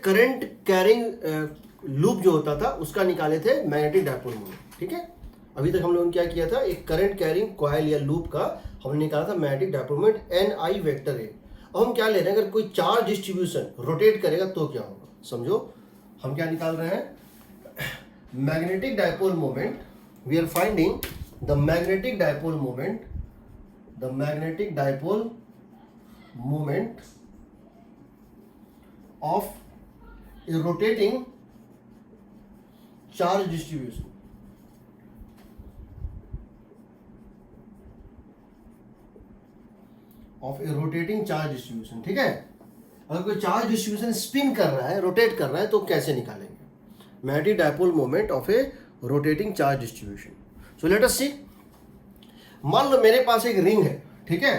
Current carrying loop जो होता था उसका निकाले थे मैग्नेटिक डायपोल मोमेंट, ठीक है। अभी तक हम लोगों ने क्या किया था, एक करंट कैरिंग कॉइल या लूप का हमने निकाला था magnetic dipole moment N I vector A. अब हम क्या ले रहे हैं, अगर कोई चार्ज डिस्ट्रीब्यूशन रोटेट करेगा तो क्या होगा, समझो। हम क्या निकाल रहे हैं, magnetic dipole moment, we are finding the magnetic dipole moment, the magnetic dipole moment of a rotating charge distribution, of a rotating charge distribution, ठीक है। अगर कोई चार्ज डिस्ट्रीब्यूशन स्पिन कर रहा है, रोटेट कर रहा है, तो कैसे निकालेंगे magnetic dipole moment of a rotating charge distribution. So let us see, मान लो मेरे पास एक रिंग है, ठीक है।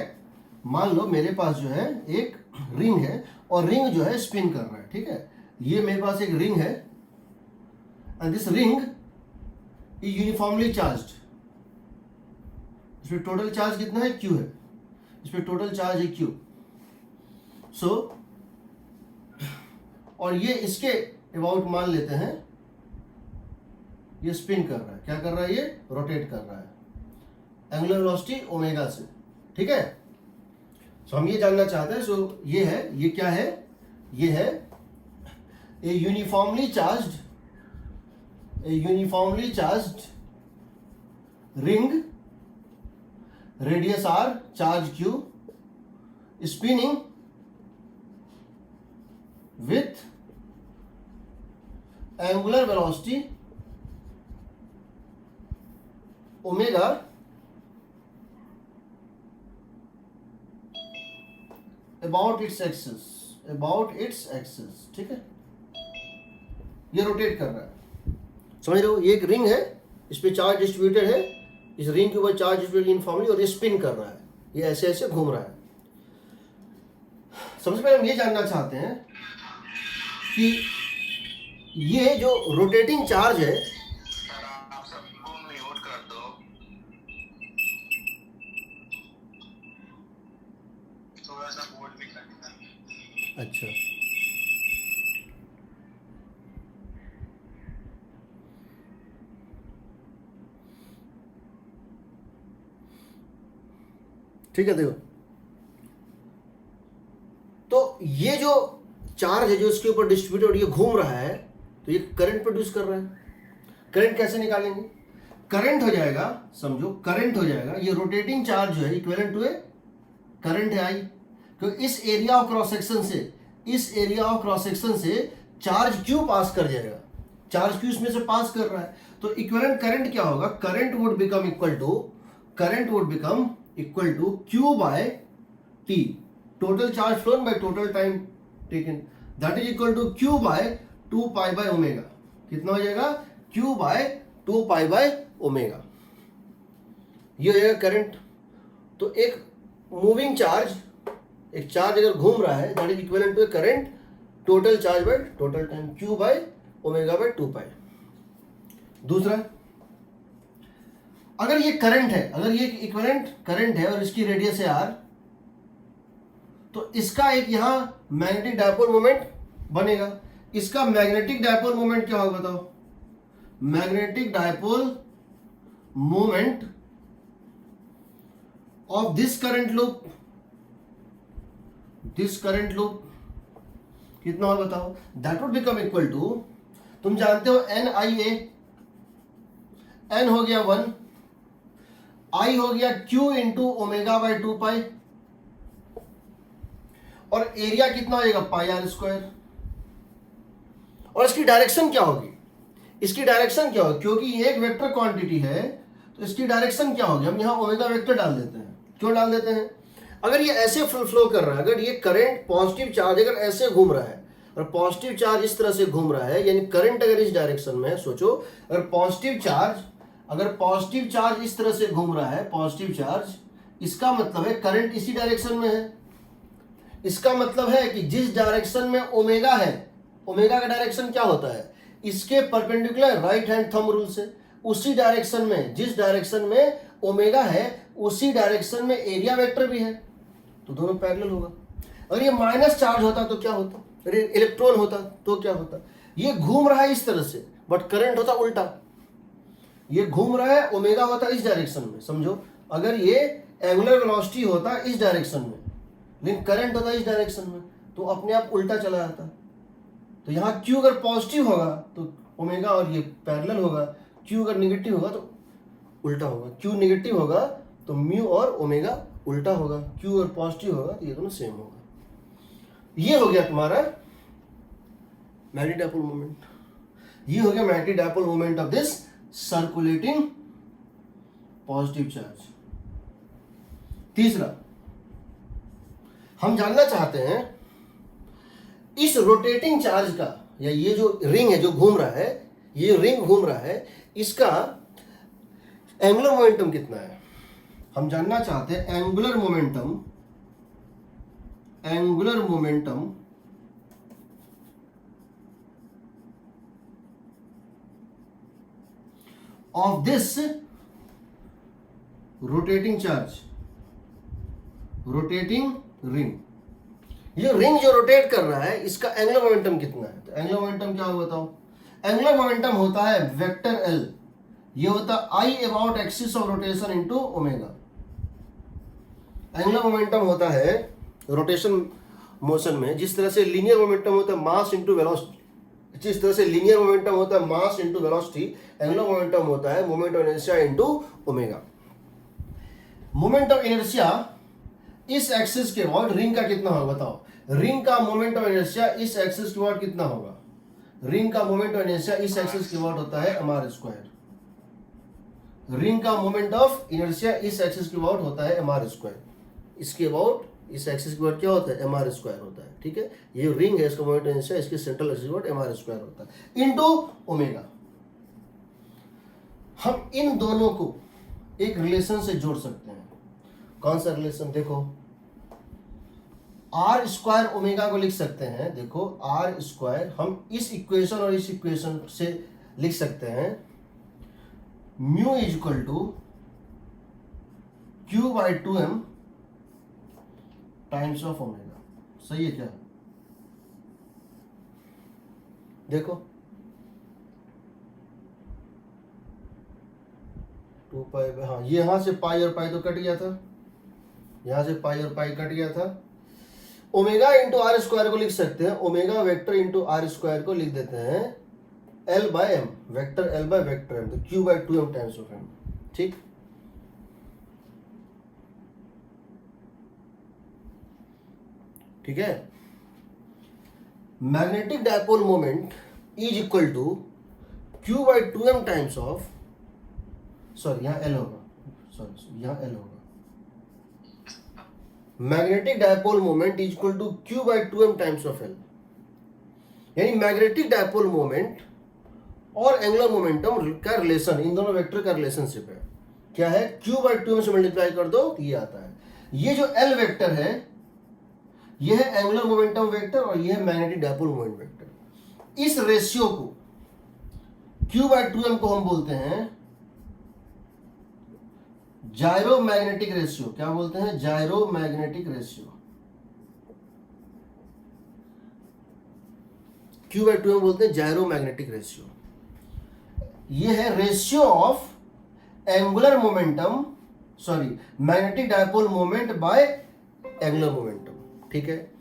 मान लो मेरे पास जो है एक रिंग है और रिंग जो है स्पिन कर रहा है, ठीक है। ये मेरे पास एक रिंग है and this ring is uniformly charged. इसमें टोटल चार्ज कितना है, Q है। इसमें टोटल चार्ज है Q। सो और ये इसके अबाउट मान लेते हैं, ये स्पिन कर रहा है, क्या कर रहा है, ये रोटेट कर रहा है एंगुलर वेलोसिटी ओमेगा से, ठीक है। सो हम ये जानना चाहते हैं, सो ये है, ये क्या है, ये है ए uniformly charged ring, radius r, charge q, spinning with angular velocity omega about its axis, ठीक है। ये रोटेट कर रहा है, समझ रहे हो। ये एक रिंग है, इस पे चार्ज डिस्ट्रीब्यूटेड है, इस रिंग के ऊपर चार्ज डिस्ट्रीब्यूटेड यूनिफॉर्मली, और ये स्पिन कर रहा है, ये ऐसे ऐसे घूम रहा है। सबसे पहले हम ये जानना चाहते हैं कि ये जो रोटेटिंग चार्ज है, अच्छा, ठीक है। देखो, तो ये जो चार्ज है जो इसके ऊपर डिस्ट्रीब्यूटेड, ये घूम रहा है, तो ये करंट प्रोड्यूस कर रहा है। करंट कैसे निकालेंगे, करंट हो जाएगा, समझो, करंट हो जाएगा, ये रोटेटिंग चार्ज जो है इक्विवेलेंट टू ए करंट है आई, क्योंकि इस एरिया ऑफ क्रॉस सेक्शन से, इस एरिया ऑफ क्रॉस सेक्शन से चार्ज Q पास कर जाएगा, चार्ज Q इसमें से पास कर रहा है, तो इक्विवेलेंट करंट क्या होगा, current would become equal to Q by T, total charge flown by total time taken, that is equal to Q by 2 pi by omega. कितना हो जाएगा, Q by 2 pi by omega, ये हो जाएगा current. तो एक मूविंग चार्ज, एक charge अगर घूम रहा है, that is equivalent to current total charge by total time, Q by omega by 2 pi. दूसरा, अगर ये करंट है, अगर ये इक्विवेलेंट करंट है और इसकी रेडियस है r, तो इसका एक यहां मैग्नेटिक डायपोल मोमेंट बनेगा। इसका मैग्नेटिक डायपोल मोमेंट क्या होगा बताओ, magnetic dipole moment of this current loop, कितना होगा बताओ, that would become equal to, तुम जानते हो एन आई ए, एन हो गया 1, आई हो गया Q इंटू ओमेगा बाय 2 पाई, और एरिया कितना हो जाएगा, पाई आर स्क्वायर। और इसकी डायरेक्शन क्या होगी, इसकी डायरेक्शन क्या होगी, क्योंकि ये एक वेक्टर क्वांटिटी है, तो इसकी डायरेक्शन क्या होगी, हम यहां ओमेगा वेक्टर डाल देते हैं। क्यों डाल देते हैं, अगर ये ऐसे फ्लो कर रहा है, अगर ये करंट पॉजिटिव चार्ज अगर ऐसे घूम रहा है और पॉजिटिव चार्ज इस तरह से घूम रहा है, यानी करंट अगर इस डायरेक्शन में है, सोचो अगर पॉजिटिव चार्ज इस तरह से घूम रहा है, पॉजिटिव चार्ज, इसका मतलब है करंट इसी डायरेक्शन में है। इसका मतलब है कि जिस डायरेक्शन में ओमेगा है, ओमेगा का डायरेक्शन क्या होता है, इसके perpendicular right hand thumb rule से, उसी डायरेक्शन में, जिस डायरेक्शन में ओमेगा है उसी डायरेक्शन में एरिया वेक्टर भी है, तो दोनों पैरेलल होगा। अगर ये माइनस चार्ज होता तो क्या होता, इलेक्ट्रॉन होता तो क्या होता, ये घूम रहा है इस तरह से बट करंट होता उल्टा, ये घूम रहा है ओमेगा होता इस डायरेक्शन में, समझो अगर ये एंगुलर वेलोसिटी होता इस डायरेक्शन में लेकिन करंट होता इस डायरेक्शन में तो अपने आप उल्टा चला जाता। तो यहाँ Q अगर पॉजिटिव होगा तो ओमेगा और ये पैरेलल होगा, Q अगर नेगेटिव होगा तो उल्टा होगा, Q नेगेटिव होगा तो म्यू और ओमेगा उल्टा होगा, Q अगर पॉजिटिव होगा तो ये दोनों सेम होगा। ये हो गया तुम्हारा मैग्नेटिक डायपोल मोमेंट, ये हो गया magnetic dipole moment of this circulating positive charge. तीसरा हम जानना चाहते हैं इस रोटेटिंग चार्ज का, या ये जो रिंग है जो घूम रहा है, ये रिंग घूम रहा है, इसका एंगुलर मोमेंटम कितना है। हम जानना चाहते हैं angular momentum of this rotating charge, rotating ring. ये रिंग जो रोटेट कर रहा है इसका एंगुलर मोमेंटम कितना है। तो एंगुलर मोमेंटम क्या होगा बताओ। एंगुलर मोमेंटम होता है वेक्टर एल, ये होता है आई about axis of rotation into omega. Angular momentum होता है रोटेशन मोशन में जिस तरह से लीनियर मोमेंटम होता है मास इनटू वेलोसिटी, जिस तरह से लीनियर मोमेंटम होता है mass into velocity, angular momentum होता है moment of inertia into omega. Moment of inertia इस एक्सिस के अबाउट रिंग का कितना होगा बताओ। रिंग का मोमेंट ऑफ इनर्शिया इस एक्सिस के अबाउट कितना होगा। रिंग का मोमेंट ऑफ इनर्शिया इस एक्सिस के अबाउट होता है mr स्क्वायर। रिंग का मोमेंट ऑफ इनर्शिया इस एक्सिस के अबाउट होता है mr स्क्वायर, इसके अबाउट इस एक्सिस के अबाउट क्या होता है mr स्क्वायर होता है। ठीक है, ये रिंग है, इसका मोमेंट ऑफ इनर्शिया इसके सेंट्रल एक्सिस के अबाउट mr स्क्वायर होता है इनटू ओमेगा। हम इन दोनों को एक रिलेशन से जोड़ सकते हैं। कौन सा रिलेशन, देखो आर स्क्वायर ओमेगा को लिख सकते हैं। देखो आर स्क्वायर हम इस इक्वेशन और इस इक्वेशन से लिख सकते हैं mu is equal to Q by 2m times of omega. सही है क्या। देखो 2 पाई, हाँ ये यहां से पाई और पाई तो कट गया था, यहां से पाई और पाई कट गया था। ओमेगा इंटू आर स्क्वायर को लिख सकते हैं, omega vector into R square को लिख देते हैं L by M, vector L by vector M, तो Q by 2m times of M. ठीक, ठीक है। Magnetic dipole moment is equal to Q by 2m times of, sorry यहाँ L होगा, सॉरी यहाँ एल होगा। Magnetic dipole moment is equal to Q by 2m times of L, यानी magnetic dipole moment और angular momentum का relation, इन दोनों vector का relationship है क्या है, क्यू बाई 2m से मल्टीप्लाई कर दो ये आता है। ये जो एल वेक्टर है ये है एंगुलर मोमेंटम वेक्टर और ये है मैग्नेटिक डायपोल मोमेंट वेक्टर। इस रेशियो को क्यू बाई 2m को हम बोलते हैं जायरो मैग्नेटिक रेशियो। क्या बोलते हैं, gyromagnetic ratio. Q by 2m बोलते हैं जायरो मैग्नेटिक रेशियो। ये है ratio of angular momentum, sorry magnetic dipole moment by angular momentum. ठीक है,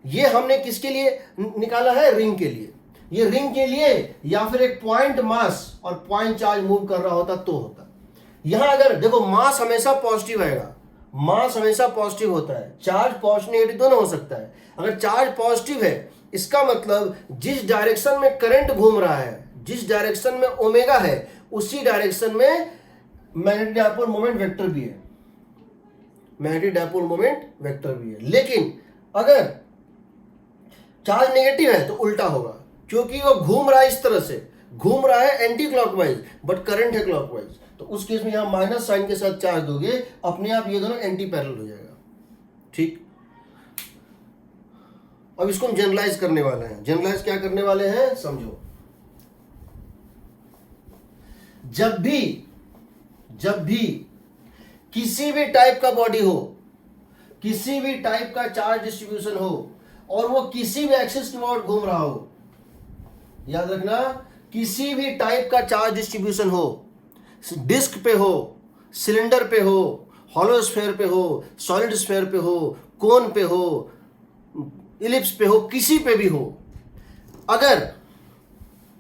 ये हमने किसके लिए निकाला है, रिंग के लिए। ये रिंग के लिए या फिर एक पॉइंट मास और पॉइंट चार्ज मूव कर रहा होता तो होता। यहां अगर देखो मास हमेशा पॉजिटिव आएगा, मास हमेशा पॉजिटिव होता है, चार्ज पॉजिटिव नेगेटिव दोनों हो सकता है। अगर चार्ज पॉजिटिव है इसका मतलब जिस डायरेक्शन में करंट घूम रहा है, जिस डायरेक्शन में ओमेगा है, उसी डायरेक्शन में मैग्नेटिक डायपोल मोमेंट वेक्टर भी है, मैग्नेटिक डायपोल मोमेंट वेक्टर भी है। लेकिन अगर चार्ज नेगेटिव है तो उल्टा होगा, क्योंकि वो घूम रहा है इस तरह से, घूम रहा है एंटी क्लॉकवाइज बट करंट है क्लॉकवाइज। तो उस केस में यहां माइनस साइन के साथ चार्ज दोगे, अपने आप ये दोनों एंटी पैरेलल हो जाएगा। ठीक, अब इसको हम जनरलाइज करने वाले हैं। जनरलाइज क्या करने वाले हैं समझो। जब भी किसी भी टाइप का बॉडी हो, किसी भी टाइप का चार्ज डिस्ट्रीब्यूशन हो और वो किसी भी एक्सिस के अबाउट घूम रहा हो, याद रखना, किसी भी टाइप का चार्ज डिस्ट्रीब्यूशन हो, डिस्क पे हो, सिलेंडर पे हो, हॉलो स्फीयर पे हो, सॉलिड स्फीयर पे हो, कोन पे हो, इलिप्स पे हो, किसी पे भी हो, अगर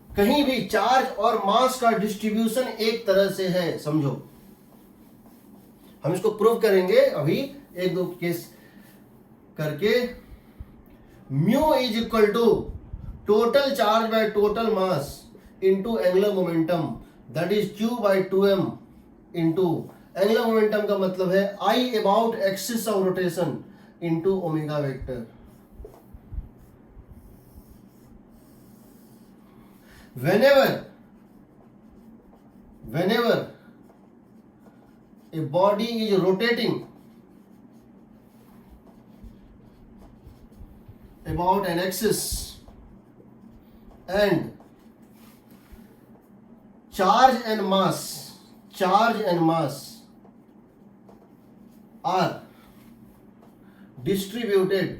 कहीं भी चार्ज और मास का डिस्ट्रीब्यूशन एक तरह से है, समझो, हम इसको प्रूव करेंगे अभी एक दो केस करके। Mu is equal to total charge by total mass into angular momentum, that is q by 2m into angular momentum का मतलब है I about axis of rotation into omega vector. whenever a body is rotating about an axis and charge and mass are distributed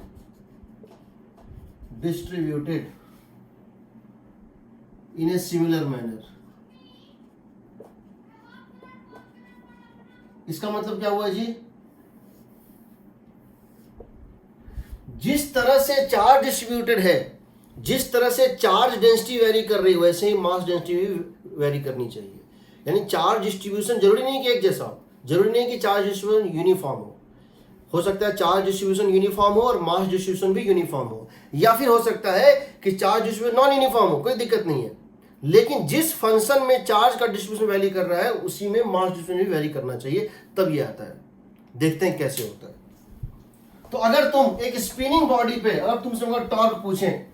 in a similar manner। इसका मतलब क्या हुआ जी? जिस तरह से चार्ज डिस्ट्रीब्यूटेड है, जिस तरह से चार्ज डेंसिटी वेरी कर रही है, वैसे ही मास डेंसिटी भी वेरी करनी चाहिए। यानी चार्ज डिस्ट्रीब्यूशन जरूरी नहीं कि एक जैसा हो, जरूरी नहीं कि चार्ज डिस्ट्रीब्यूशन यूनिफॉर्म हो सकता है चार्ज डिस्ट्रीब्यूशन यूनिफॉर्म हो और मास डिस्ट्रीब्यूशन भी यूनिफॉर्म हो, या फिर हो सकता है कि चार्ज डिस्ट्रीब्यूशन नॉन यूनिफॉर्म हो, कोई दिक्कत नहीं है, लेकिन जिस फंक्शन में चार्ज का डिस्ट्रीब्यूशन वैरी कर रहा है उसी में मास डिस्ट्रीब्यूशन भी वैरी करना चाहिए, तब ये आता है। देखते हैं कैसे होता है। तो अगर तुम एक स्पिनिंग बॉडी पे, अगर तुमसे अगर टॉर्क पूछें,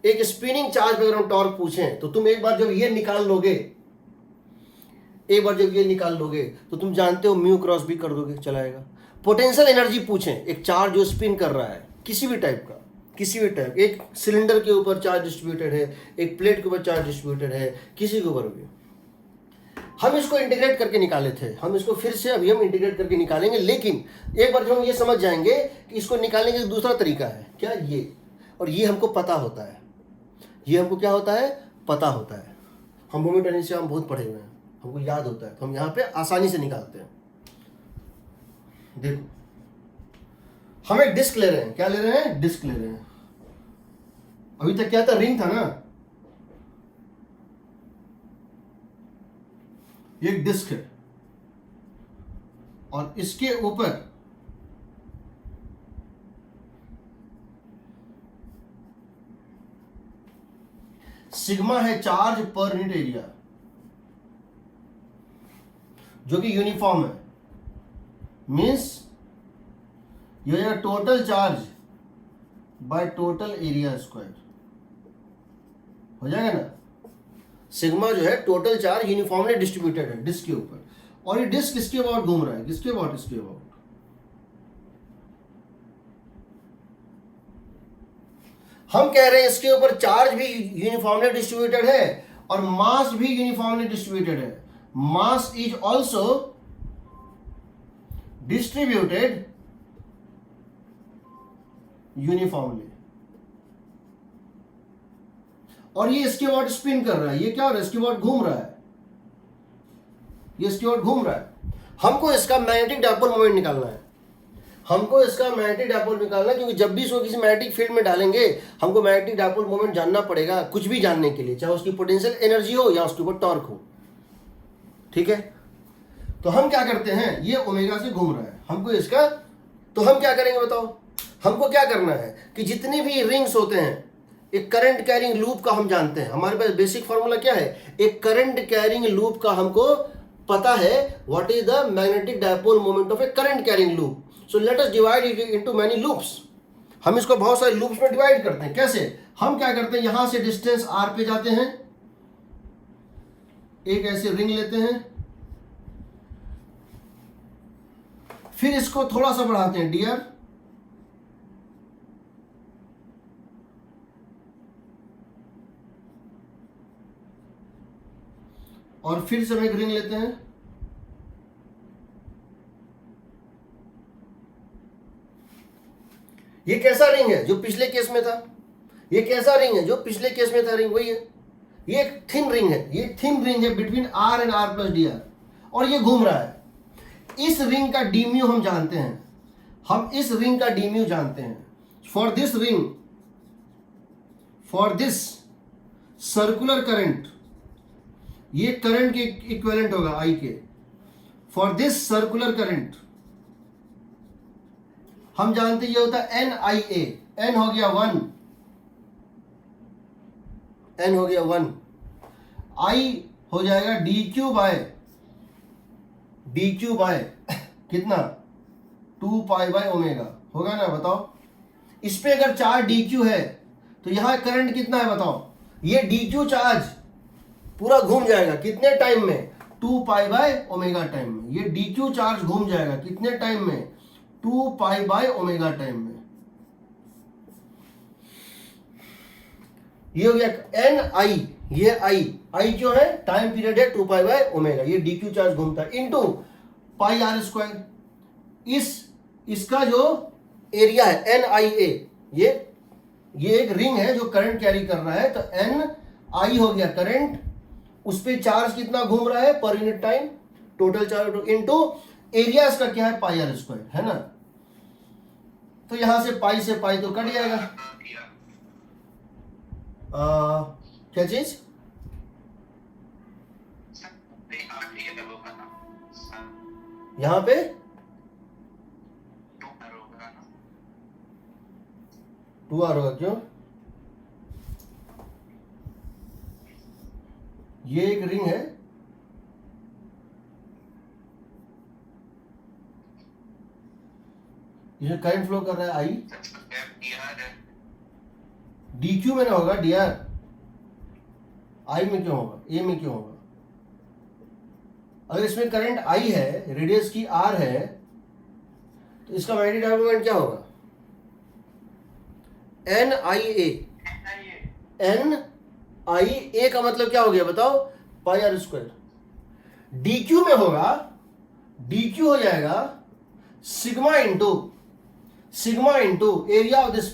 एक स्पिनिंग चार्ज पे अगर हम टॉर्क पूछें, तो तुम एक बार जब ये निकाल लोगे, तो तुम जानते हो म्यू क्रॉस भी कर दोगे, चलाएगा। पोटेंशियल एनर्जी पूछें, एक चार्ज जो स्पिन कर रहा है किसी भी टाइप का, एक सिलेंडर के ऊपर चार्ज डिस्ट्रीब्यूटेड है, एक प्लेट के ऊपर चार्ज डिस्ट्रीब्यूटेड है, किसी के ऊपर भी, हम इसको इंटीग्रेट करके निकाले थे, हम इसको फिर से अभी हम इंटीग्रेट करके निकालेंगे। लेकिन एक बार जब हम ये समझ जाएंगे कि इसको निकालने का दूसरा तरीका है क्या, ये, और ये हमको पता होता है, ये हमको क्या होता है, पता होता है। हम मोमेंट एनर्जी से हम बहुत पढ़े हुए हैं, हमको याद होता है, तो हम यहाँ पे आसानी से निकालते हैं। देखो, हम एक डिस्क ले रहे हैं, क्या ले रहे हैं, डिस्क ले रहे हैं। अभी तक क्या था, रिंग था ना, ये एक डिस्क है और इसके ऊपर सिग्मा है चार्ज पर यूनिट एरिया, जो कि यूनिफॉर्म है, मीन्स ये total charge by total area square हो जाएगा ना। सिग्मा जो है टोटल चार्ज यूनिफॉर्मली डिस्ट्रीब्यूटेड है डिस्क के ऊपर, और ये डिस्क किसके अबाउट घूम रहा है, किसके अबाउट, इसके अबाउट। हम कह रहे हैं इसके ऊपर चार्ज भी यूनिफॉर्मली डिस्ट्रीब्यूटेड है और मास भी यूनिफॉर्मली डिस्ट्रीब्यूटेड है। Mass is also distributed uniformly, और ये इसके अबाउट स्पिन कर रहा है, ये क्या हो रहा है, इसके अबाउट घूम रहा है, ये इसके अबाउट घूम रहा है। हमको इसका मैग्नेटिक डायपोल मोमेंट निकालना है, क्योंकि जब भी इसको किसी मैग्नेटिक फील्ड में डालेंगे हमको मैग्नेटिक डायपोल मोमेंट जानना पड़ेगा, कुछ भी जानने के लिए, चाहे उसकी पोटेंशियल एनर्जी हो या उसके ऊपर टॉर्क हो, ठीक है। तो हम क्या करते हैं, ये ओमेगा से घूम रहा है, हमको इसका, तो हम क्या करेंगे बताओ, हमको क्या करना है कि जितने भी रिंग्स होते हैं, एक करंट कैरिंग लूप का हम जानते हैं, हमारे पास बेसिक फॉर्मूला क्या है, एक करंट कैरिंग लूप का हमको पता है, what is the magnetic dipole moment of A current carrying loop. So let us divide it into many loops. हम इसको बहुत सारे लूप्स में डिवाइड करते हैं। कैसे, हम क्या करते हैं, यहां से डिस्टेंस r पे जाते हैं, एक ऐसे रिंग लेते हैं, फिर इसको थोड़ा सा बढ़ाते हैं dr, और फिर से हम एक रिंग लेते हैं, ये कैसा रिंग है जो पिछले केस में था, ये कैसा रिंग है जो पिछले केस में था, रिंग वही है। ये एक थिन रिंग है, ये थिन रिंग है between R and R plus D R, और ये घूम रहा है। इस रिंग का डी म्यू हम जानते हैं, हम इस रिंग का डी म्यू जानते हैं। For this ring, for this circular current, ये करंट के इक्विवेलेंट होगा आई के। फॉर दिस सर्कुलर करंट हम जानते ये होता है एन आई ए, एन हो गया 1, एन हो गया 1, आई हो जाएगा डी क्यू बाय कितना 2 पाई बाय ओमेगा, होगा ना, बताओ। इस पे अगर चार्ज डी क्यू है तो यहां करंट कितना है बताओ। ये डी क्यू चार्ज पूरा घूम जाएगा कितने टाइम में, 2 पाई बाय ओमेगा टाइम में। ये डी क्यू चार्ज घूम जाएगा कितने टाइम में, 2 पाई बाय ओमेगा टाइम में। ये हो गया एन आई, ये आई क्यों है, टाइम पीरियड है 2 पाई बाय ओमेगा, ये डी क्यू चार्ज घूमता है, इनटू पाई आर स्क्वायर। इसका जो एरिया है एन आई ए, ये एक रिंग है जो करंट कैरी कर रहा है, तो एन आई हो गया करंट, उस पे चार्ज कितना घूम रहा है per unit time, total charge, into area इसका क्या है पाई आर स्क्वायर, है ना। तो यहां से पाई तो कट जाएगा। क्या चीज, यहां पे 2R होगा, क्यों, ये एक रिंग है, ये करंट फ्लो कर रहा है आई, डी क्यू में ना होगा डी आर, आई में क्यों होगा, ए में क्यों होगा। अगर इसमें करंट आई है, रेडियस की आर है, तो इसका मैग्नेटिक मोमेंट क्या होगा, एन आई ए, एन आई ए का मतलब क्या हो गया बताओ, पाई आर स्क्वायर। डी क्यू में होगा, डी क्यू हो जाएगा sigma into area of this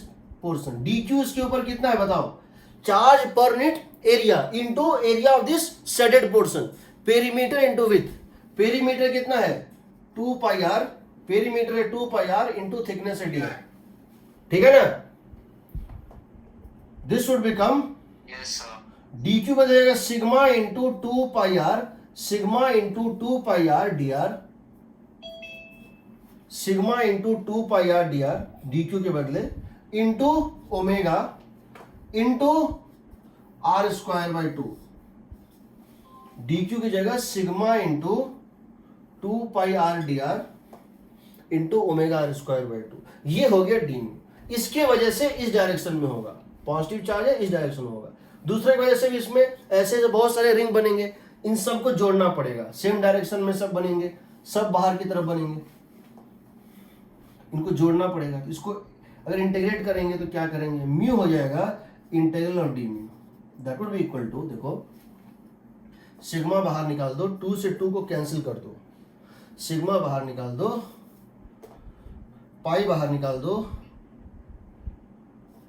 portion. D Q इसके ऊपर कितना है बताओ, charge per unit area into area of this shaded portion, perimeter into with, perimeter कितना है 2 पाई आर, पेरीमीटर है 2 पाई आर इंटू थिकनेस है डी, ठीक है ना। This should become, D Q बदलेगा sigma into 2 pi are, sigma into 2 pi R D R, sigma into 2 pi R D R, D Q के बदले, into omega into R square by 2, D Q की जगह sigma into 2 pi R D R into omega R square by 2, ये हो गया D mu. इसके वजह से इस डायरेक्शन में होगा, पॉजिटिव चार्ज है इस डायरेक्शन में होगा। दूसरे की वजह से भी इसमें ऐसे बहुत सारे रिंग बनेंगे, इन सबको जोड़ना पड़ेगा, सेम डायरेक्शन में सब बनेंगे, सब बाहर की तरफ बनेंगे, इनको जोड़ना पड़ेगा। इसको अगर इंटीग्रेट करेंगे तो क्या करेंगे, म्यू हो जाएगा integral of D mu, that would be equal to, देखो सिग्मा बाहर निकाल दो, 2 से 2 को कैंसिल कर दो, सिग्मा बाहर निकाल दो, पाई बाहर निकाल दो,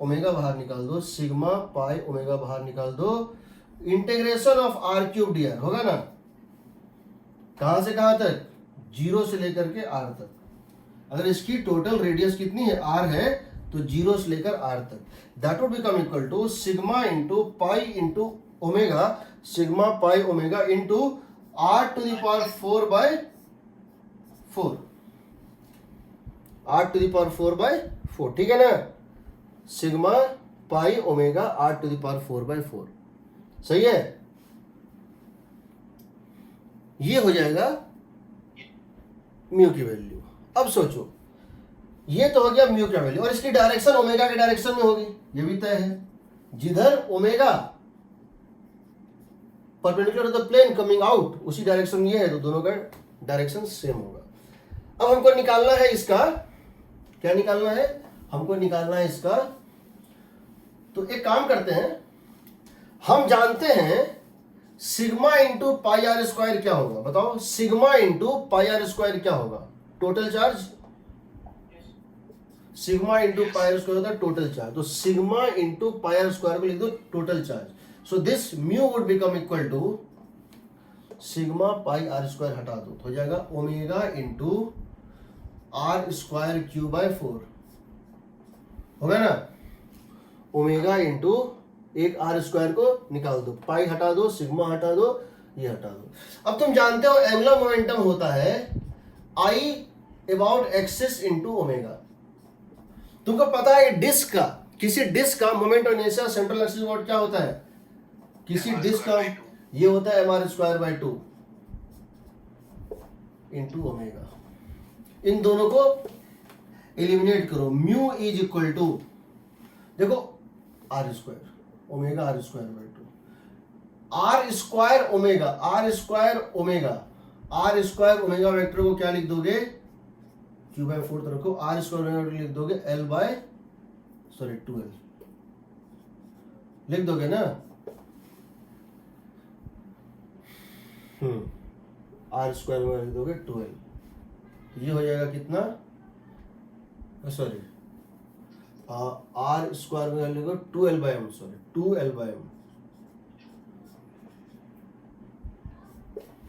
ओमेगा बाहर निकाल दो, सिग्मा पाई ओमेगा बाहर निकाल दो, integration of R cube D R होगा ना, कहां से कहां तक, 0 से लेकर के आर तक। अगर इसकी टोटल रेडियस कितनी है आर है, तो 0 से लेकर आर तक, that would become equal to sigma into pi into omega, sigma pi omega into R to the power 4 by 4, R to the power 4 by 4, ठीक है ना, sigma pi omega R to the power 4 by 4, सही है। ये हो जाएगा mu की value. अब सोचो, ये तो हो गया म्यू का वैल्यू, और इसकी डायरेक्शन ओमेगा के डायरेक्शन में होगी, ये भी तय है, जिधर omega perpendicular to the plane coming out उसी डायरेक्शन में ये है, तो दोनों का डायरेक्शन सेम होगा। अब हमको निकालना है इसका, क्या निकालना है, हमको निकालना है इसका, तो एक काम करते हैं, हम जानते हैं sigma into pi R square क्या होगा, बताओ sigma into pi R square क्या होगा, total charge, sigma into pi R square होता है टोटल चार्ज, तो sigma into pi R square को लिख दो total charge. So this mu would become equal to sigma pi R square हटा दो तो हो जाएगा omega into R square Q by 4 होगा ना, ओमेगा इंटू एक आर स्क्वायर को निकाल दो, पाई हटा दो, सिग्मा हटा दो, ये हटा दो। अब तुम जानते हो एंगुलर मोमेंटम होता है आई अबाउट एक्सिस इंटू ओमेगा। तुमको पता है डिस्क का, किसी डिस्क का moment of inertia central axis about क्या होता है, किसी डिस्क का ये होता है mr square by 2 into omega. इन दोनों को एलिमिनेट करो, म्यू इज इक्वल टू देखो R square omega R square by 2 R square omega R square omega R square omega vector को क्या लिख दोगे, क्यू बाय 4 तो रखो, आर स्क्वायर ओमेगा लिख दोगे एल बाय 2l लिख दोगे ना, आर स्क्वायर में लिख दोगे 2l, ये हो जाएगा कितना, सॉरी आर स्क्वायर में लिखो 2l by m, sorry 2l by m,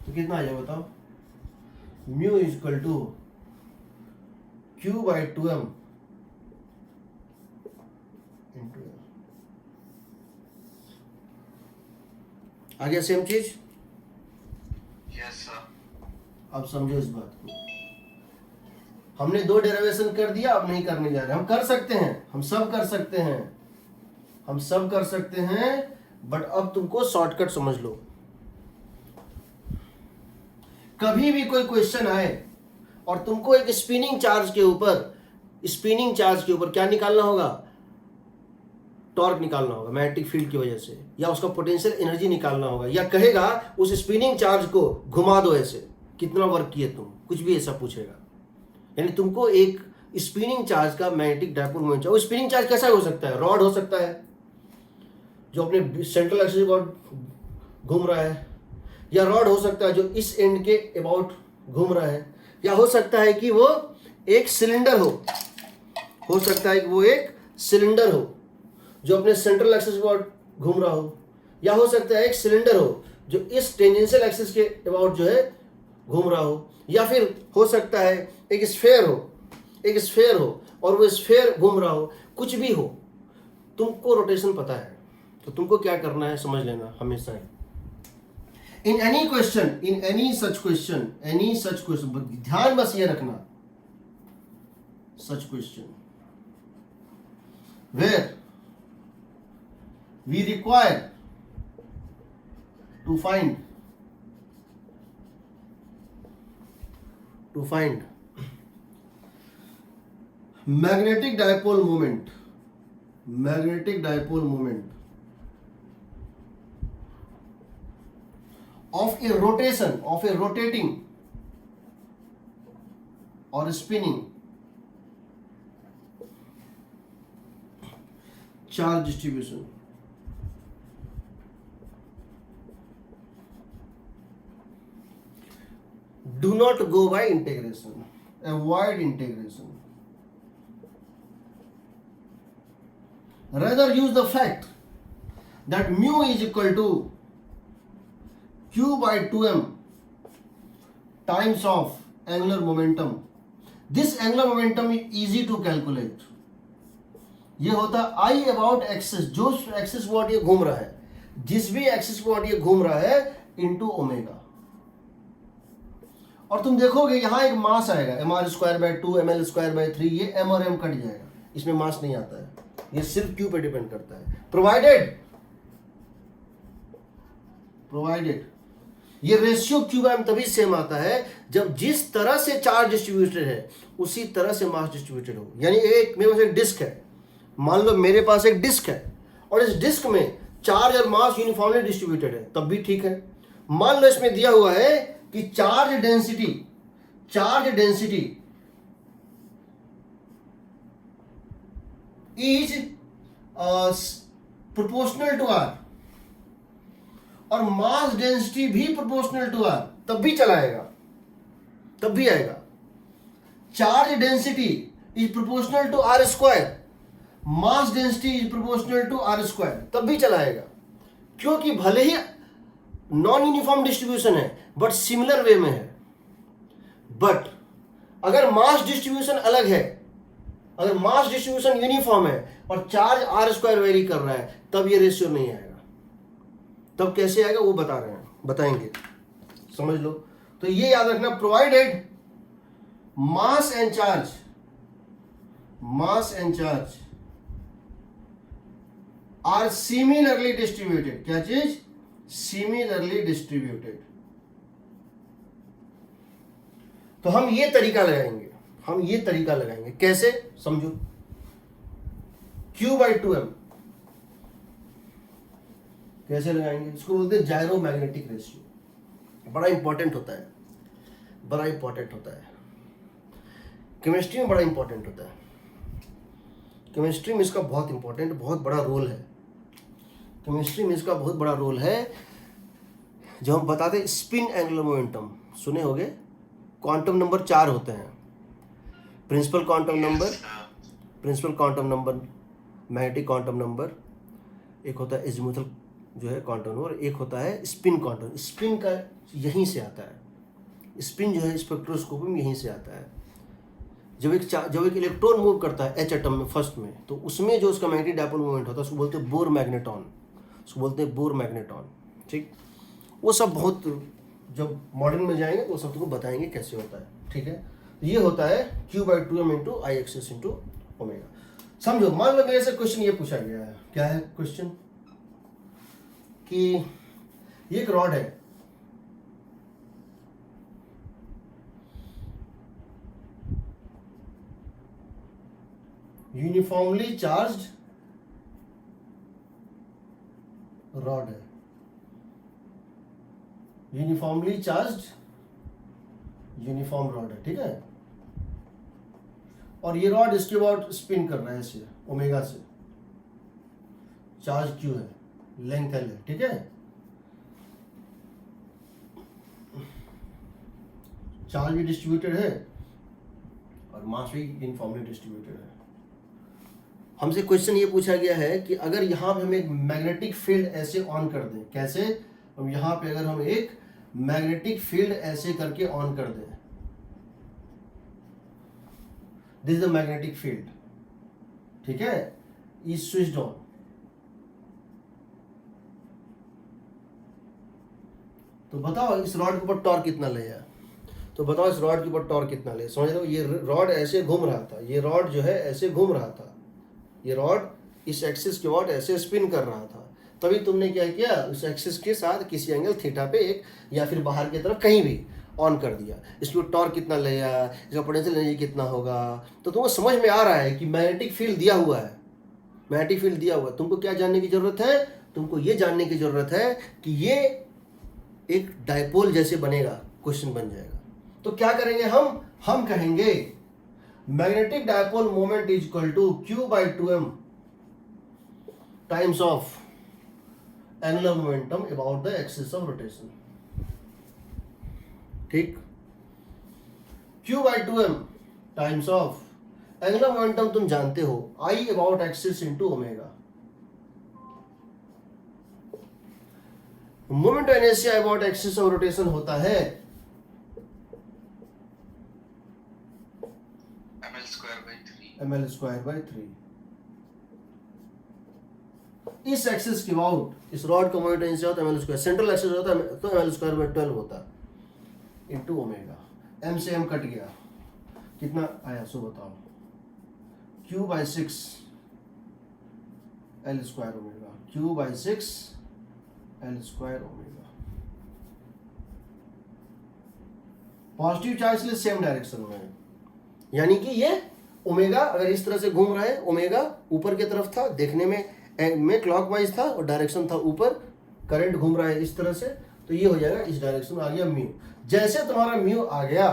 तो कितना आ जाएगा बताओ, mu is equal to Q by 2m into l। आ गया सेम चीज? Yes sir. अब समझो इस बात को, हमने दो डेरिवेशन कर दिया, अब नहीं करने जा रहे, हम कर सकते हैं, हम सब कर सकते हैं, हम सब कर सकते हैं, बट अब तुमको शॉर्टकट समझ लो। कभी भी कोई क्वेश्चन आए और तुमको एक स्पिनिंग चार्ज के ऊपर क्या निकालना होगा, टॉर्क निकालना होगा मैग्नेटिक फील्ड की वजह से, या उसका पोटेंशियल एनर्जी निकालना होगा, या कहेगा उस स्पिनिंग चार्ज को घुमा दो ऐसे, कितना वर्क किए तुम, कुछ भी ऐसा पूछेगा। यानी तुमको एक स्पिनिंग चार्ज का मैग्नेटिक डायपोल मोमेंट चाहिए। वो स्पिनिंग चार्ज कैसा हो सकता है, रॉड हो सकता है जो अपने सेंट्रल एक्सिस अबाउट घूम रहा है, या रॉड हो सकता है जो इस एंड के अबाउट घूम रहा है, या हो सकता है कि वो एक सिलेंडर हो सकता है कि वो एक सिलेंडर हो जो अपने सेंट्रल एक्सिस अबाउट घूम रहा हो, या हो सकता है एक सिलेंडर हो जो इस टेंजेंशियल एक्सिस के अबाउट जो है घूम रहा हो, या फिर हो सकता है एक स्फेयर हो और वो स्फेयर घूम रहा हो, कुछ भी हो, तुमको रोटेशन पता है तो तुमको क्या करना है समझ लेना हमेशा ही। इन एनी सच क्वेश्चन ध्यान बस ये रखना, such question where we require to find magnetic dipole moment of a rotating or spinning charge distribution. Do not go by integration. Avoid integration. Rather use the fact that mu is equal to q by 2m times of angular momentum. This angular momentum is easy to calculate. ये होता है I about axis, जो axis about ये घूम रहा है, जिस भी एक्सिस अबाउट ये घूम रहा है इंटू ओमेगा। और तुम देखोगे यहां एक मास आएगा mr square by 2 ml square by 3, ये m और m कट जाएगा, इसमें मास नहीं आता है, ये सिर्फ q पे डिपेंड करता है। प्रोवाइडेड ये रेशियो q बाय m तभी सेम आता है जब जिस तरह से चार्ज डिस्ट्रीब्यूटेड है उसी तरह से मास डिस्ट्रीब्यूटेड हो। यानी एक मेरे पास एक डिस्क है, मान लो मेरे पास एक डिस्क है और इस डिस्क में चार्ज और मास यूनिफॉर्मली डिस्ट्रीब्यूटेड है, तब भी ठीक है। मान लो इसमें दिया हुआ है कि charge density is proportional to R और मास डेंसिटी भी प्रोपोर्शनल टू आर, तब भी चलाएगा, तब भी आएगा। Charge density is proportional to R square, mass density is proportional to R square, तब भी चलाएगा, क्योंकि भले ही नॉन यूनिफॉर्म डिस्ट्रीब्यूशन है बट सिमिलर वे में है। बट अगर मास डिस्ट्रीब्यूशन अलग है, अगर मास डिस्ट्रीब्यूशन यूनिफॉर्म है और चार्ज आर स्क्वायर वेरी कर रहा है, तब ये रेशियो नहीं आएगा। तब कैसे आएगा वो बता रहे हैं, बताएंगे, समझ लो। तो ये याद रखना, provided mass and charge, mass and charge are similarly distributed, क्या चीज, सिमिलरली डिस्ट्रीब्यूटेड, तो हम ये तरीका लगाएंगे, हम ये तरीका लगाएंगे, कैसे समझो। Q/2m कैसे लगाएंगे, इसको बोलते हैं जायरो मैग्नेटिक रेशियो। बड़ा इंपॉर्टेंट होता है, बड़ा इंपॉर्टेंट होता है, केमिस्ट्री में बड़ा इंपॉर्टेंट होता है। केमिस्ट्री में इसका बहुत इंपॉर्टेंट, बहुत बड़ा रोल है, केमिस्ट्री में इसका बहुत बड़ा रोल है। जो हम बताते हैं स्पिन एंगुलर मोमेंटम, सुने होंगे, क्वांटम नंबर 4 होते हैं, principal quantum number, principal quantum number, magnetic quantum number, एक होता है एजीमुथल जो है क्वांटम नंबर, एक होता है स्पिन क्वांटम। स्पिन का यहीं से आता है, स्पिन जो है स्पेक्ट्रोस्कोपी में यहीं से आता है। जब एक इलेक्ट्रॉन मूव करता है एच एटम में फर्स्ट में, तो उसमें जो उसका मैग्नेटिक डायपोल मोमेंट होता है उसको बोलते हैं बोर मैग्नेटॉन, उसको बोलते हैं बोर मैग्नेटॉन। ठीक, वो सब बहुत, जब मॉडर्न में जाएंगे तो वो सब तुमको बताएंगे कैसे होता है। ठीक है, ये होता है Q/2m इंटू आई एक्सिस इंटू ओमेगा। समझो, मान लो मेरे से क्वेश्चन ये पूछा गया है, क्या है क्वेश्चन, कि ये एक रॉड है, यूनिफॉर्मली चार्ज्ड रॉड है, यूनिफॉर्मली चार्ज्ड यूनिफॉर्म रॉड है, ठीक है। और ये रॉड इसके अबाउट स्पिन कर रहा है ऐसे ओमेगा से, चार्ज Q है, लेंथ L है, ठीक है। चार्ज भी डिस्ट्रीब्यूटेड है और मास भी यूनिफॉर्मली डिस्ट्रीब्यूटेड है। हमसे क्वेश्चन ये पूछा गया है कि अगर यहाँ पे हम एक मैग्नेटिक फील्ड ऐसे ऑन कर दें, कैसे, हम यहाँ पे अगर हम एक मैग्नेटिक फील्ड ऐसे करके ऑन कर दें, this is the magnetic field, ठीक है, इज स्विच्ड ऑन, तो बताओ इस रॉड के ऊपर टॉर्क कितना लगेगा, तो बताओ इस रॉड के ऊपर टॉर्क कितना लगेगा। समझ रहे हो, ये रॉड ऐसे घूम रहा था, ये रॉड जो है ऐसे घूम रहा था, ये रॉड इस एक्सिस के बाद ऐसे स्पिन कर रहा था, तभी तुमने क्या किया, उस एक्सिस के साथ किसी एंगल थीटा पे एक या फिर बाहर की तरफ कहीं भी ऑन कर दिया। इसको टॉर्क कितना लगेगा, इसका पोटेंशियल एनर्जी कितना होगा, तो तुमको समझ में आ रहा है कि मैग्नेटिक फील्ड दिया हुआ है, मैग्नेटिक फील्ड दिया हुआ है। तुमको क्या जानने की जरूरत है, तुमको ये जानने की जरूरत है कि ये एक डायपोल जैसे बनेगा, क्वेश्चन बन जाएगा। तो क्या करेंगे हम कहेंगे magnetic dipole moment is equal to Q/2m times of angular momentum about the axis of rotation. ठीक, Q/2m times of angular momentum तुम जानते हो, I about axis into omega, moment of inertia about axis of rotation होता है ml²/3। इस axis के about, इस rod का मोमेंट इनर्शिया होता है ml², सेंट्रल एक्सिस होता है तो ml²/12 होता है इंटू ओमेगा। m से m कट गया, कितना आया सो बताओ, Q/6 L² omega, Q/6 L² omega. Positive charge के लिए सेम डायरेक्शन में है, यानी कि ये ओमेगा अगर इस तरह से घूम रहा है, ओमेगा ऊपर की तरफ था, देखने में क्लॉकवाइज था और डायरेक्शन था ऊपर, करंट घूम रहा है इस तरह से, तो ये हो जाएगा इस डायरेक्शन में आ गया म्यू। जैसे तुम्हारा म्यू आ गया,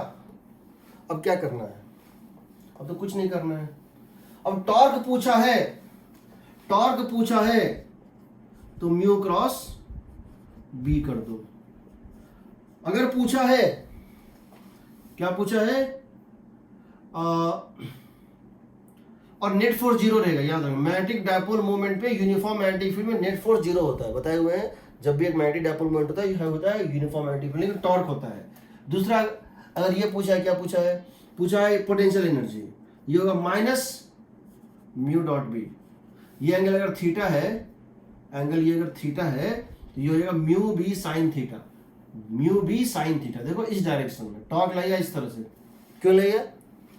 अब क्या करना है, अब तो कुछ नहीं करना है। अब टॉर्क पूछा है, टॉर्क पूछा है तो म्यू क्रॉस बी कर दो। अगर पूछा है, क्या पूछा है, और नेट फोर्स जीरो रहेगा, याद रखना। मैग्नेटिक डायपोल मोमेंट पे यूनिफॉर्म मैग्नेटिक फील्ड में नेट फोर्स जीरो होता है, बताए हुए हैं। जब भी एक मैग्नेटिक डायपोल मोमेंट होता है यह होता है यूनिफॉर्म मैग्नेटिक फील्ड, लेकिन टॉर्क होता है। दूसरा अगर ये पूछा है, क्या पूछा है पोटेंशियल एनर्जी, ये होगा माइनस म्यू डॉट बी। ये एंगल अगर थीटा है, एंगल ये अगर थीटा है तो ये हो जाएगा mu B sine theta, mu B sine theta. देखो इस डायरेक्शन में टॉर्क लगेगा इस तरह से, क्यों लगेगा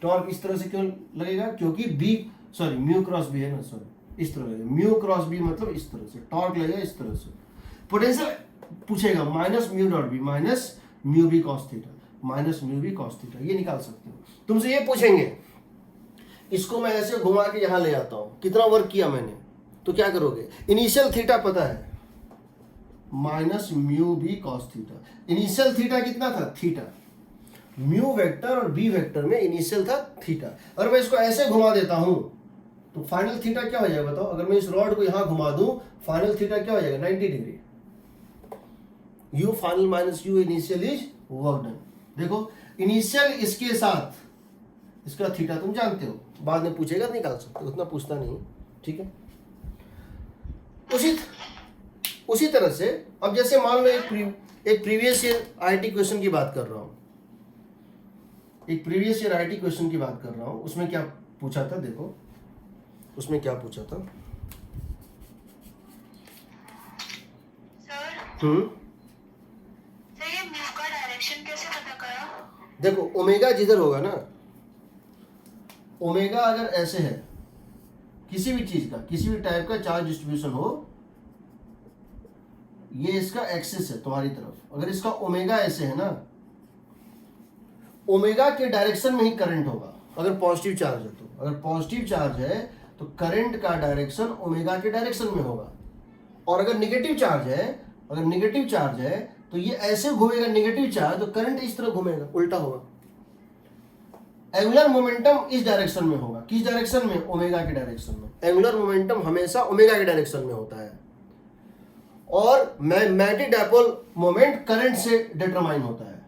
टॉर्क इस तरह से, क्यों लगेगा, क्योंकि B sorry mu cross B है ना, सॉरी इस तरह लगेगा, म्यू क्रॉस बी मतलब इस तरह से, टॉर्क लगेगा इस तरह से। पोटेंशियल पूछेगा minus mu dot B minus mu B cos theta, minus mu B cos theta, ये निकाल सकते हो। तुमसे ये पूछेंगे, इसको मैं ऐसे घुमा के यहां ले आता हूं, कितना वर्क किया मैंने, तो क्या करोगे, इनिशियल थीटा पता है minus mu B cos theta. Initial theta कितना था, थीटा, म्यू वेक्टर और बी वेक्टर में इनिशियल था थीटा। अगर मैं इसको ऐसे घुमा देता हूं तो फाइनल थीटा क्या हो जाएगा बताओ। अगर मैं इस रॉड को यहां घुमा दूं, फाइनल थीटा क्या हो जाएगा 90 degree. You final minus you initial is work done. देखो इनिशियल इसके साथ इसका थीटा तुम जानते हो, बाद में पूछेगा तो निकाल सकते हो, उतना पूछता नहीं, ठीक है। उसी तरह से अब जैसे मान लो एक प्रीवियस ईयर आईआईटी क्वेश्चन की बात कर रहा हूं, एक प्रीवियस ईयर आईआईटी क्वेश्चन की बात कर रहा हूं, उसमें क्या पूछा था, देखो उसमें क्या पूछा था। सर ये म्यू का डायरेक्शन कैसे पता करा? देखो ओमेगा जिधर होगा ना, ओमेगा अगर ऐसे है, किसी भी चीज का किसी भी टाइप का चार्ज डिस्ट्रीब्यूशन हो, ये इसका एक्सिस है तुम्हारी तरफ, अगर इसका ओमेगा ऐसे है ना, ओमेगा के डायरेक्शन में ही करंट होगा अगर पॉजिटिव चार्ज है तो। अगर पॉजिटिव चार्ज है तो करंट का डायरेक्शन ओमेगा के डायरेक्शन में होगा, और अगर नेगेटिव चार्ज है तो ये ऐसे घूमेगा नेगेटिव चार्ज, तो करंट इस तरह घूमेगा, उल्टा होगा। एंगुलर मोमेंटम इस डायरेक्शन में होगा, किस डायरेक्शन में, ओमेगा के डायरेक्शन में। एंगुलर मोमेंटम हमेशा ओमेगा के डायरेक्शन में होता है, और मैग्नेटिक डायपोल मोमेंट करंट से डिटरमाइन होता है।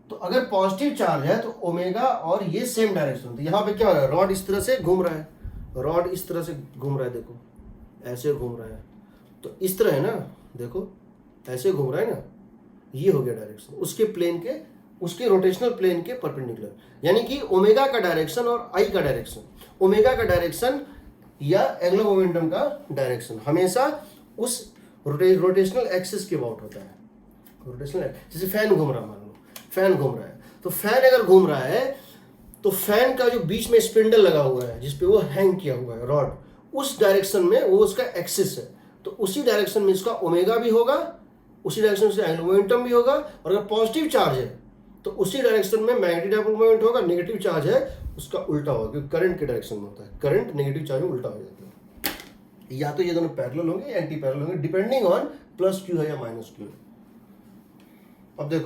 तो अगर पॉजिटिव चार्ज है तो ओमेगा और ये सेम डायरेक्शन होती है। यहाँ पे क्या हो रहा है, रॉड इस तरह से घूम रहा है, रॉड इस तरह से घूम रहा है, देखो ऐसे घूम रहा है, तो इस तरह है ना, देखो ऐसे घूम रहा है ना, ये हो गया डायरेक्शन उसके प्लेन के, उसके रोटेशनल प्लेन के परपेंडिकुलर। यानी कि ओमेगा का डायरेक्शन और आई का डायरेक्शन, ओमेगा का डायरेक्शन या एंगुलर मोमेंटम का डायरेक्शन हमेशा उस रोटेशनल एक्सिस के अबाउट होता है। रोटेशनल, जैसे फैन घूम रहा है, मान लो फैन घूम रहा है, तो फैन अगर घूम रहा है तो फैन का जो बीच में स्पिंडल लगा हुआ है जिसपे वो हैंग किया हुआ है रॉड, उस डायरेक्शन में वो उसका एक्सिस है, तो उसी डायरेक्शन में इसका ओमेगा भी होगा, उसी डायरेक्शन से एंगुलर मोमेंटम भी होगा। और अगर पॉजिटिव चार्ज है तो उसी डायरेक्शन में मैग्नेटिक डायपोल मोमेंट होगा, नेगेटिव चार्ज है उसका उल्टा होगा, क्योंकि करंट के डायरेक्शन में होता है, करंट नेगेटिव चार्ज में उल्टा हो जाता है। या तो ये दोनों पैरेलल होंगे या एंटी पैरेलल होंगे, डिपेंडिंग ऑन प्लस क्यू है या माइनस क्यू है। अब देखो